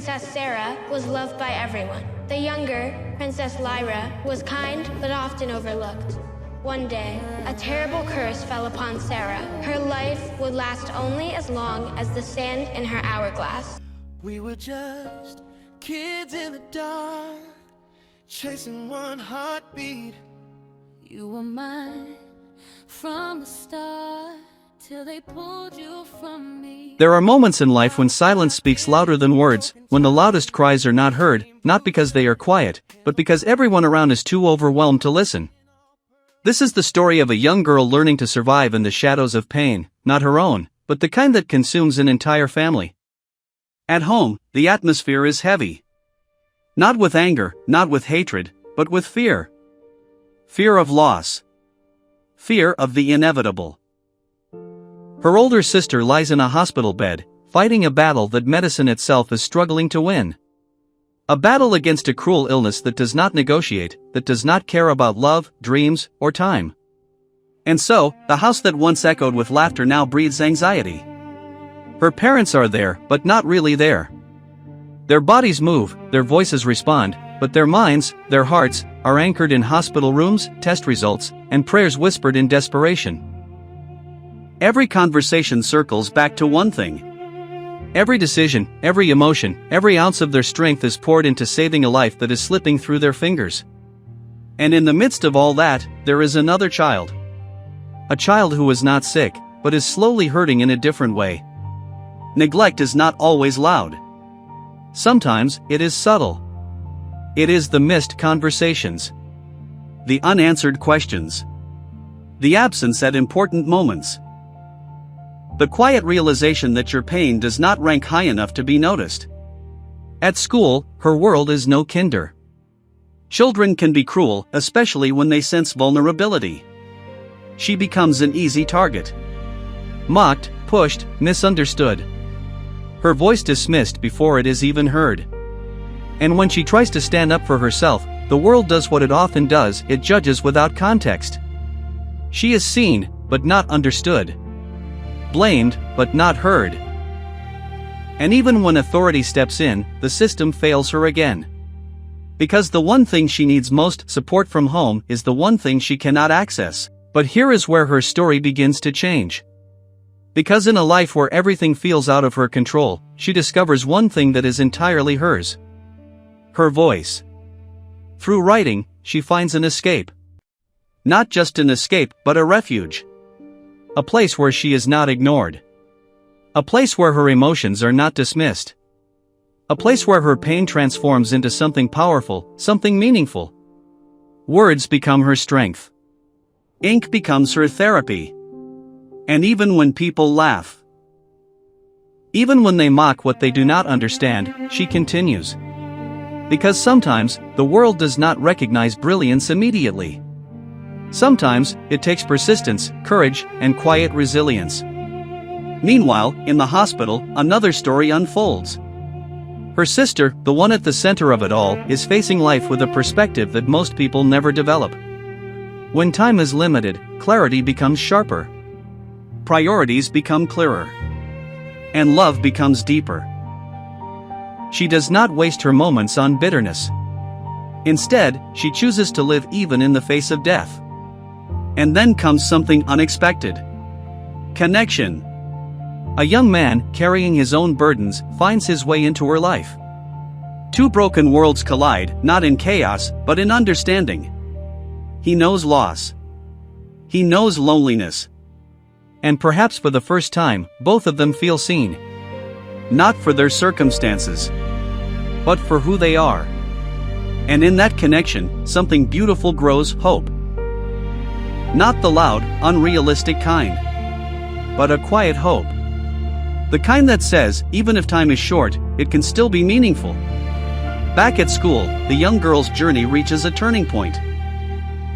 Princess Sarah was loved by everyone. The younger, Princess Lyra, was kind but often overlooked. One day, a terrible curse fell upon Sarah. Her life would last only as long as the sand in her hourglass. We were just kids in the dark, chasing one heartbeat. You were mine from the start, till they pulled you from me. There are moments in life when silence speaks louder than words, when the loudest cries are not heard, not because they are quiet, but because everyone around is too overwhelmed to listen. This is the story of a young girl learning to survive in the shadows of pain, not her own, but the kind that consumes an entire family. At home, the atmosphere is heavy. Not with anger, not with hatred, but with fear. Fear of loss. Fear of the inevitable. Her older sister lies in a hospital bed, fighting a battle that medicine itself is struggling to win. A battle against a cruel illness that does not negotiate, that does not care about love, dreams, or time. And so, the house that once echoed with laughter now breathes anxiety. Her parents are there, but not really there. Their bodies move, their voices respond, but their minds, their hearts, are anchored in hospital rooms, test results, and prayers whispered in desperation. Every conversation circles back to one thing. Every decision, every emotion, every ounce of their strength is poured into saving a life that is slipping through their fingers. And in the midst of all that, there is another child. A child who is not sick, but is slowly hurting in a different way. Neglect is not always loud. Sometimes, it is subtle. It is the missed conversations. The unanswered questions. The absence at important moments. The quiet realization that your pain does not rank high enough to be noticed. At school, her world is no kinder. Children can be cruel, especially when they sense vulnerability. She becomes an easy target. Mocked, pushed, misunderstood. Her voice dismissed before it is even heard. And when she tries to stand up for herself, the world does what it often does, it judges without context. She is seen, but not understood. Blamed, but not heard. And even when authority steps in, the system fails her again. Because the one thing she needs most, support from home, is the one thing she cannot access. But here is where her story begins to change. Because in a life where everything feels out of her control, she discovers one thing that is entirely hers. Her voice. Through writing, she finds an escape. Not just an escape, but a refuge. A place where she is not ignored. A place where her emotions are not dismissed. A place where her pain transforms into something powerful, something meaningful. Words become her strength. Ink becomes her therapy. And even when people laugh, even when they mock what they do not understand, she continues. Because sometimes, the world does not recognize brilliance immediately. Sometimes, it takes persistence, courage, and quiet resilience. Meanwhile, in the hospital, another story unfolds. Her sister, the one at the center of it all, is facing life with a perspective that most people never develop. When time is limited, clarity becomes sharper. Priorities become clearer. And love becomes deeper. She does not waste her moments on bitterness. Instead, she chooses to live even in the face of death. And then comes something unexpected. Connection. A young man, carrying his own burdens, finds his way into her life. Two broken worlds collide, not in chaos, but in understanding. He knows loss. He knows loneliness. And perhaps for the first time, both of them feel seen. Not for their circumstances, but for who they are. And in that connection, something beautiful grows: hope. Not the loud, unrealistic kind, but a quiet hope. The kind that says, even if time is short, it can still be meaningful. Back at school, the young girl's journey reaches a turning point.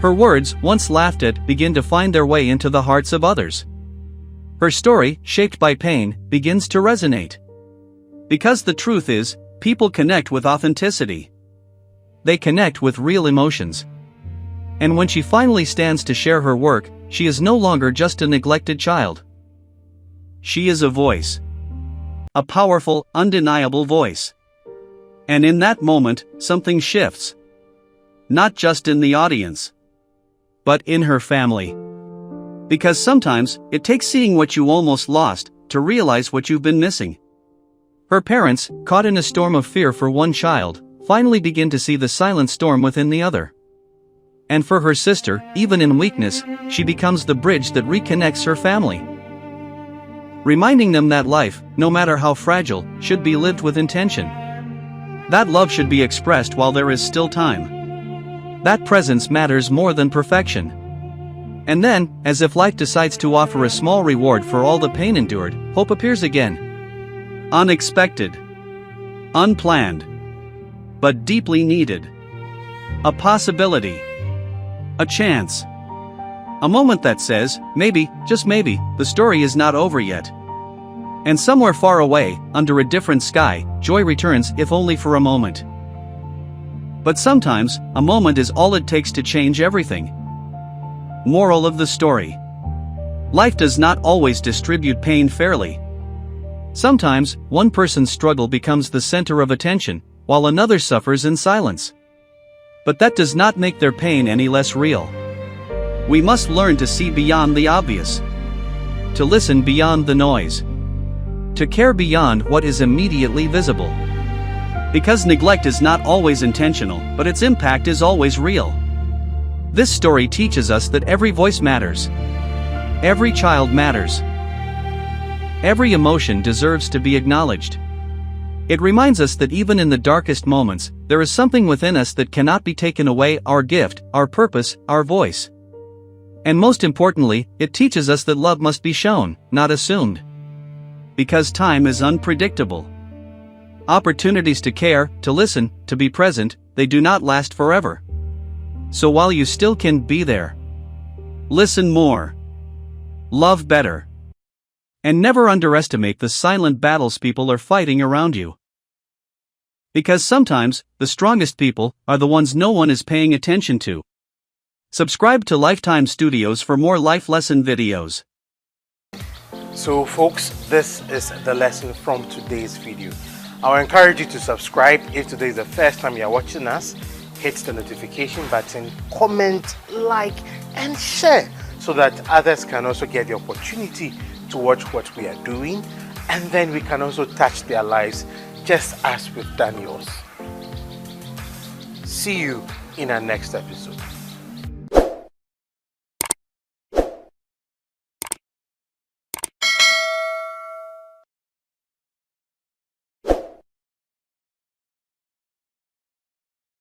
Her words, once laughed at, begin to find their way into the hearts of others. Her story, shaped by pain, begins to resonate. Because the truth is, people connect with authenticity. They connect with real emotions. And when she finally stands to share her work, she is no longer just a neglected child. She is a voice. A powerful, undeniable voice. And in that moment, something shifts. Not just in the audience, but in her family. Because sometimes, it takes seeing what you almost lost to realize what you've been missing. Her parents, caught in a storm of fear for one child, finally begin to see the silent storm within the other. And for her sister, even in weakness, she becomes the bridge that reconnects her family. Reminding them that life, no matter how fragile, should be lived with intention. That love should be expressed while there is still time. That presence matters more than perfection. And then, as if life decides to offer a small reward for all the pain endured, hope appears again. Unexpected. Unplanned. But deeply needed. A possibility. A chance. A moment that says, maybe, just maybe, the story is not over yet. And somewhere far away, under a different sky, joy returns, if only for a moment. But sometimes, a moment is all it takes to change everything. Moral of the story. Life does not always distribute pain fairly. Sometimes, one person's struggle becomes the center of attention, while another suffers in silence. But that does not make their pain any less real. We must learn to see beyond the obvious. To listen beyond the noise. To care beyond what is immediately visible. Because neglect is not always intentional, but its impact is always real. This story teaches us that every voice matters. Every child matters. Every emotion deserves to be acknowledged. It reminds us that even in the darkest moments, there is something within us that cannot be taken away, our gift, our purpose, our voice. And most importantly, it teaches us that love must be shown, not assumed. Because time is unpredictable. Opportunities to care, to listen, to be present, they do not last forever. So while you still can be there, listen more, love better, and never underestimate the silent battles people are fighting around you. Because sometimes, the strongest people are the ones no one is paying attention to. Subscribe to Lifetime Studios for more life lesson videos. So folks, this is the lesson from today's video. I will encourage you to subscribe if today is the first time you are watching us. Hit the notification button, comment, like, and share so that others can also get the opportunity to watch what we are doing, and then we can also touch their lives just as we've done yours. See you in our next episode.